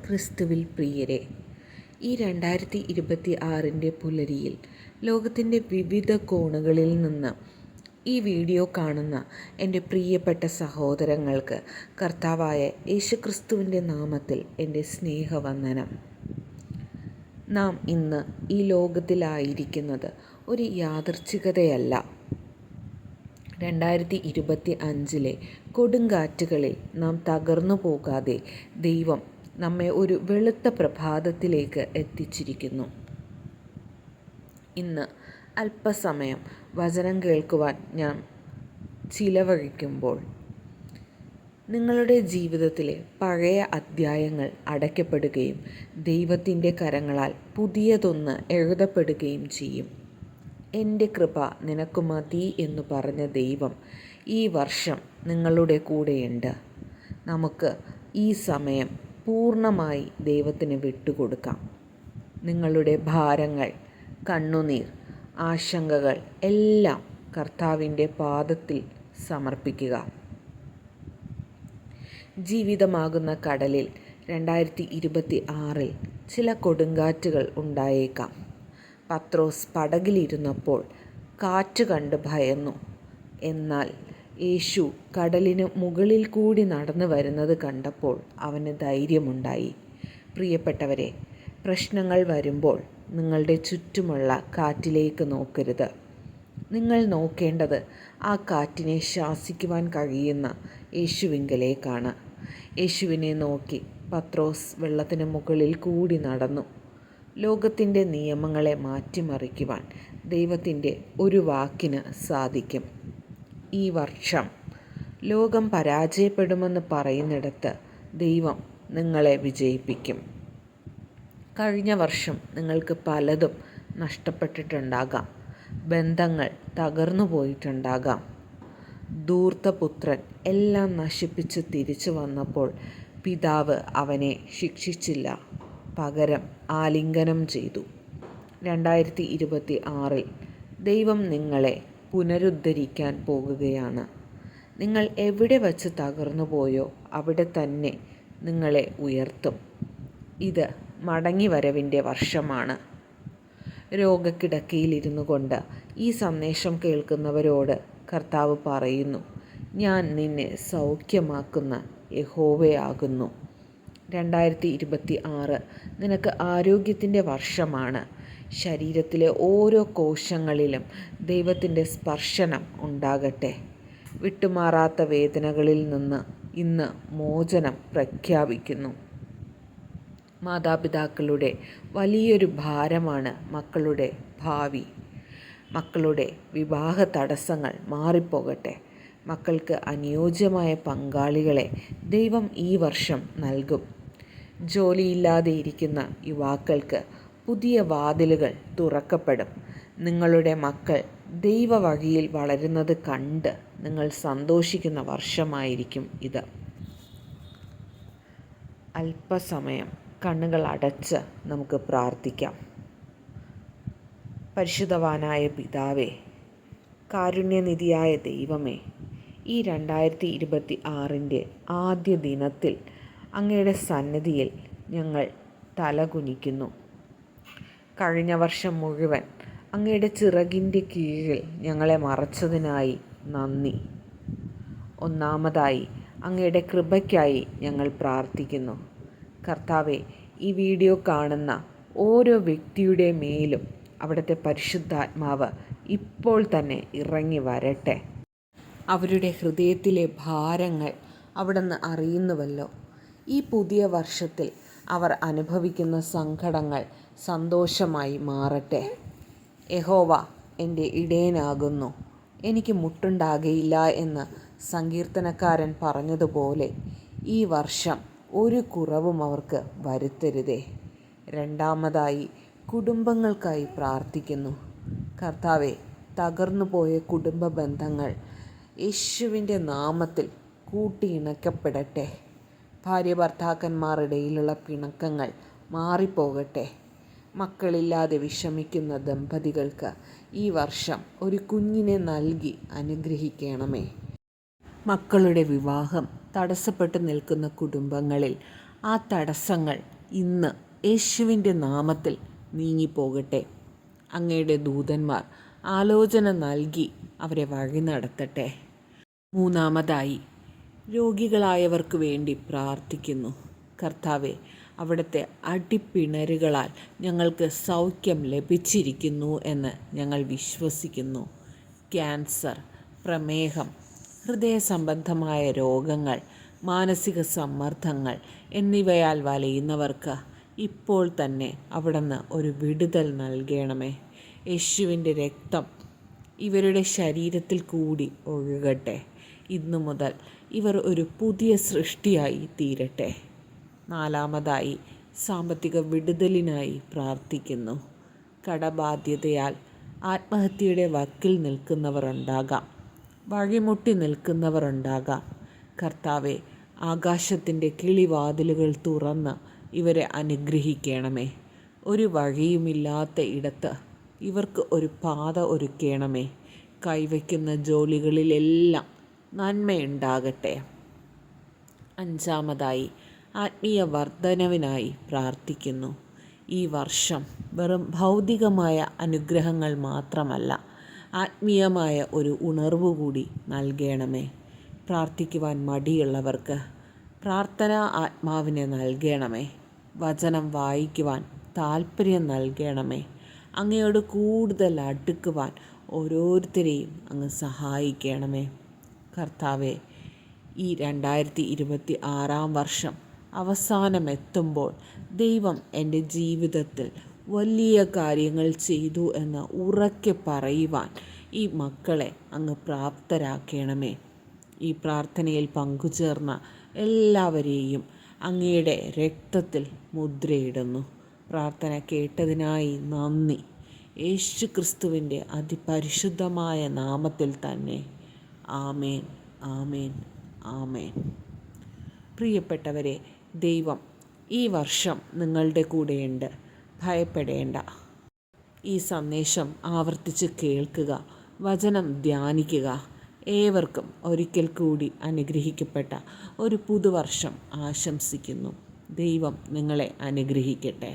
ക്രിസ്തുവിൽ പ്രിയരെ, ഈ 2026 പുലരിയിൽ ലോകത്തിൻ്റെ വിവിധ കോണുകളിൽ നിന്ന് ഈ വീഡിയോ കാണുന്ന എൻ്റെ പ്രിയപ്പെട്ട സഹോദരങ്ങൾക്ക് കർത്താവായ യേശുക്രിസ്തുവിൻ്റെ നാമത്തിൽ എൻ്റെ സ്നേഹവന്ദനം. നാം ഇന്ന് ഈ ലോകത്തിലായിരിക്കുന്നത് ഒരു യാദൃച്ഛികതയല്ല. 2025 കൊടുങ്കാറ്റുകളിൽ നാം തകർന്നു പോകാതെ ദൈവം നമ്മെ ഒരു വെളുത്ത പ്രഭാതത്തിലേക്ക് എത്തിച്ചിരിക്കുന്നു. ഇന്ന് അല്പസമയം വചനം കേൾക്കുവാൻ ഞാൻ ചിലവഴിക്കുമ്പോൾ നിങ്ങളുടെ ജീവിതത്തിലെ പഴയ അധ്യായങ്ങൾ അടയ്ക്കപ്പെടുകയും ദൈവത്തിൻ്റെ കരങ്ങളാൽ പുതിയതൊന്ന് എഴുതപ്പെടുകയും ചെയ്യും. എൻ്റെ കൃപ നിനക്ക് മതി എന്ന് പറഞ്ഞ ദൈവം ഈ വർഷം നിങ്ങളുടെ കൂടെയുണ്ട്. നമുക്ക് ഈ സമയം പൂർണ്ണമായി ദൈവത്തിന് വിട്ടുകൊടുക്കാം. നിങ്ങളുടെ ഭാരങ്ങൾ, കണ്ണുനീർ, ആശങ്കകൾ എല്ലാം കർത്താവിൻ്റെ പാദത്തിൽ സമർപ്പിക്കുക. ജീവിതമാകുന്ന കടലിൽ 2026 ചില കൊടുങ്കാറ്റുകൾ ഉണ്ടായേക്കാം. പത്രോസ് പടകിലിരുന്നപ്പോൾ കാറ്റ് കണ്ട് ഭയന്നു. എന്നാൽ യേശു കടലിന് മുകളിൽ കൂടി നടന്നു വരുന്നത് കണ്ടപ്പോൾ അവന് ധൈര്യമുണ്ടായി. പ്രിയപ്പെട്ടവരെ, പ്രശ്നങ്ങൾ വരുമ്പോൾ നിങ്ങളുടെ ചുറ്റുമുള്ള കാറ്റിലേക്ക് നോക്കരുത്. നിങ്ങൾ നോക്കേണ്ടത് ആ കാറ്റിനെ ശാസിക്കുവാൻ കഴിയുന്ന യേശുവിങ്കലേക്കാണ്. യേശുവിനെ നോക്കി പത്രോസ് വെള്ളത്തിന് മുകളിൽ കൂടി നടന്നു. ലോകത്തിൻ്റെ നിയമങ്ങളെ മാറ്റിമറിക്കുവാൻ ദൈവത്തിൻ്റെ ഒരു വാക്കിന് സാധിക്കും. ഈ വർഷം ലോകം പരാജയപ്പെടുമെന്ന് പറയുന്നിടത്ത് ദൈവം നിങ്ങളെ വിജയിപ്പിക്കും. കഴിഞ്ഞ വർഷം നിങ്ങൾക്ക് പലതും നഷ്ടപ്പെട്ടിട്ടുണ്ടാകാം. ബന്ധങ്ങൾ തകർന്നു പോയിട്ടുണ്ടാകാം. ധൂർത്തപുത്രൻ എല്ലാം നശിപ്പിച്ച് തിരിച്ചു വന്നപ്പോൾ പിതാവ് അവനെ ശിക്ഷിച്ചില്ല, പകരം ആലിംഗനം ചെയ്തു. 2026 ദൈവം നിങ്ങളെ പുനരുദ്ധരിക്കാൻ പോകുകയാണ്. നിങ്ങൾ എവിടെ വച്ച് തകർന്നു പോയോ അവിടെ തന്നെ നിങ്ങളെ ഉയർത്തും. ഇത് മടങ്ങിവരവിൻ്റെ വർഷമാണ്. രോഗക്കിടക്കയിലിരുന്നു കൊണ്ട് ഈ സന്ദേശം കേൾക്കുന്നവരോട് കർത്താവ് പറയുന്നു, ഞാൻ നിന്നെ സൗഖ്യമാക്കുന്ന യഹോവയാകുന്നു. 2026 നിനക്ക് ആരോഗ്യത്തിൻ്റെ വർഷമാണ്. ശരീരത്തിലെ ഓരോ കോശങ്ങളിലും ദൈവത്തിൻ്റെ സ്പർശനം ഉണ്ടാകട്ടെ. വിട്ടുമാറാത്ത വേദനകളിൽ നിന്ന് ഇന്ന് മോചനം പ്രഖ്യാപിക്കുന്നു. മാതാപിതാക്കളുടെ വലിയൊരു ഭാരമാണ് മക്കളുടെ ഭാവി. മക്കളുടെ വിവാഹ തടസ്സങ്ങൾ മാറിപ്പോകട്ടെ. മക്കൾക്ക് അനുയോജ്യമായ പങ്കാളികളെ ദൈവം ഈ വർഷം നൽകും. ജോലിയില്ലാതെ ഇരിക്കുന്ന യുവാക്കൾക്ക് പുതിയ വാതിലുകൾ തുറക്കപ്പെടും. നിങ്ങളുടെ മക്കൾ ദൈവവഴിയിൽ വളരുന്നത് കണ്ട് നിങ്ങൾ സന്തോഷിക്കുന്ന വർഷമായിരിക്കും ഇത്. അല്പസമയം കണ്ണുകൾ അടച്ച് നമുക്ക് പ്രാർത്ഥിക്കാം. പരിശുദ്ധവാനായ പിതാവേ, കാരുണ്യനിധിയായ ദൈവമേ, ഈ 2026 ആദ്യ ദിനത്തിൽ അങ്ങയുടെ സന്നിധിയിൽ ഞങ്ങൾ തലകുനിക്കുന്നു. കഴിഞ്ഞ വർഷം മുഴുവൻ അങ്ങയുടെ ചിറകിൻ്റെ കീഴിൽ ഞങ്ങളെ മറച്ചതിനായി നന്ദി. ഒന്നാമതായി അങ്ങയുടെ കൃപയ്ക്കായി ഞങ്ങൾ പ്രാർത്ഥിക്കുന്നു. കർത്താവെ, ഈ വീഡിയോ കാണുന്ന ഓരോ വ്യക്തിയുടെ മേലും അവിടുത്തെ പരിശുദ്ധാത്മാവ് ഇപ്പോൾ തന്നെ ഇറങ്ങി വരട്ടെ. അവരുടെ ഹൃദയത്തിലെ ഭാരങ്ങൾ അവിടുന്ന് അറിയുന്നുവല്ലോ. ഈ പുതിയ വർഷത്തിൽ അവർ അനുഭവിക്കുന്ന സങ്കടങ്ങൾ സന്തോഷമായി മാറട്ടെ. യഹോവ എൻ്റെ ഇടയനാകുന്നു, എനിക്ക് മുട്ടുണ്ടാകയില്ല എന്ന് സങ്കീർത്തനക്കാരൻ പറഞ്ഞതുപോലെ ഈ വർഷം ഒരു കുറവും അവർക്ക് വരുത്തരുതേ. രണ്ടാമതായി കുടുംബങ്ങൾക്കായി പ്രാർത്ഥിക്കുന്നു. കർത്താവെ, തകർന്നു പോയ കുടുംബ ബന്ധങ്ങൾ യേശുവിൻ്റെ നാമത്തിൽ കൂട്ടിയിണക്കപ്പെടട്ടെ. ഭാര്യ ഭർത്താക്കന്മാരുടെയിലുള്ള പിണക്കങ്ങൾ മാറിപ്പോകട്ടെ. മക്കളില്ലാതെ വിഷമിക്കുന്ന ദമ്പതികൾക്ക് ഈ വർഷം ഒരു കുഞ്ഞിനെ നൽകി അനുഗ്രഹിക്കണമേ. മക്കളുടെ വിവാഹം തടസ്സപ്പെട്ടു നിൽക്കുന്ന കുടുംബങ്ങളിൽ ആ തടസ്സങ്ങൾ ഇന്ന് യേശുവിൻ്റെ നാമത്തിൽ നീങ്ങിപ്പോകട്ടെ. അങ്ങയുടെ ദൂതന്മാർ ആലോചന നൽകി അവരെ വഴി നടത്തട്ടെ. മൂന്നാമതായി, രോഗികളായവർക്ക് വേണ്ടി പ്രാർത്ഥിക്കുന്നു. കർത്താവെ, അവിടുത്തെ അടിപ്പിണരുകളാൽ ഞങ്ങൾക്ക് സൗഖ്യം ലഭിച്ചിരിക്കുന്നു എന്ന് ഞങ്ങൾ വിശ്വസിക്കുന്നു. ക്യാൻസർ, പ്രമേഹം, ഹൃദയ സംബന്ധമായ രോഗങ്ങൾ, മാനസിക സമ്മർദ്ദങ്ങൾ എന്നിവയാൽ വലയുന്നവർക്ക് ഇപ്പോൾ തന്നെ അവിടുന്ന് ഒരു വിടുതൽ നൽകണമേ. യേശുവിൻ്റെ രക്തം ഇവരുടെ ശരീരത്തിൽ കൂടി ഒഴുകട്ടെ. ഇന്നു മുതൽ ഇവർ ഒരു പുതിയ സൃഷ്ടിയായി തീരട്ടെ. നാലാമതായി, സാമ്പത്തിക വിടുതലിനായി പ്രാർത്ഥിക്കുന്നു. കടബാധ്യതയാൽ ആത്മഹത്യയുടെ വക്കിൽ നിൽക്കുന്നവർ ഉണ്ടാകാം, വഴിമുട്ടി നിൽക്കുന്നവർ ഉണ്ടാകാം. കർത്താവെ, ആകാശത്തിൻ്റെ കിളിവാതിലുകൾ തുറന്ന് ഇവരെ അനുഗ്രഹിക്കണമേ. ഒരു വഴിയുമില്ലാത്ത ഇടത്ത് ഇവർക്ക് ഒരു പാത ഒരുക്കണമേ. കൈവയ്ക്കുന്ന ജോലികളിലെല്ലാം നന്മയുണ്ടാകട്ടെ. അഞ്ചാമതായി, ആത്മീയ വർധനവിനായി പ്രാർത്ഥിക്കുന്നു. ഈ വർഷം വെറും ഭൗതികമായ അനുഗ്രഹങ്ങൾ മാത്രമല്ല, ആത്മീയമായ ഒരു ഉണർവ് കൂടി നൽകണമേ. പ്രാർത്ഥിക്കുവാൻ മടിയുള്ളവർക്ക് പ്രാർത്ഥനാ ആത്മാവിനെ നൽകണമേ. വചനം വായിക്കുവാൻ താല്പര്യം നൽകണമേ. അങ്ങയോട് കൂടുതൽ അടുക്കുവാൻ ഓരോരുത്തരെയും അങ്ങ് സഹായിക്കണമേ. കർത്താവെ, ഈ 2026 വർഷം അവസാനമെത്തുമ്പോൾ ദൈവം എൻ്റെ ജീവിതത്തിൽ വലിയ കാര്യങ്ങൾ ചെയ്തു എന്ന് ഉറക്കെ പറയുവാൻ ഈ മക്കളെ അങ്ങ് പ്രാപ്തരാക്കണമേ. ഈ പ്രാർത്ഥനയിൽ പങ്കുചേർന്ന എല്ലാവരെയും അങ്ങയുടെ രക്തത്തിൽ മുദ്രയിടുന്നു. പ്രാർത്ഥന കേട്ടതിനായി നന്ദി. യേശു ക്രിസ്തുവിൻ്റെ അതിപരിശുദ്ധമായ നാമത്തിൽ തന്നെ. ആമേൻ, ആമേൻ, ആമേൻ. പ്രിയപ്പെട്ടവരെ, ദൈവം ഈ വർഷം നിങ്ങളുടെ കൂടെയുണ്ട്. ഭയപ്പെടേണ്ട. ഈ സന്ദേശം ആവർത്തിച്ച് കേൾക്കുക, വചനം ധ്യാനിക്കുക. ഏവർക്കും ഒരിക്കൽ കൂടി അനുഗ്രഹിക്കപ്പെട്ട ഒരു പുതുവർഷം ആശംസിക്കുന്നു. ദൈവം നിങ്ങളെ അനുഗ്രഹിക്കട്ടെ.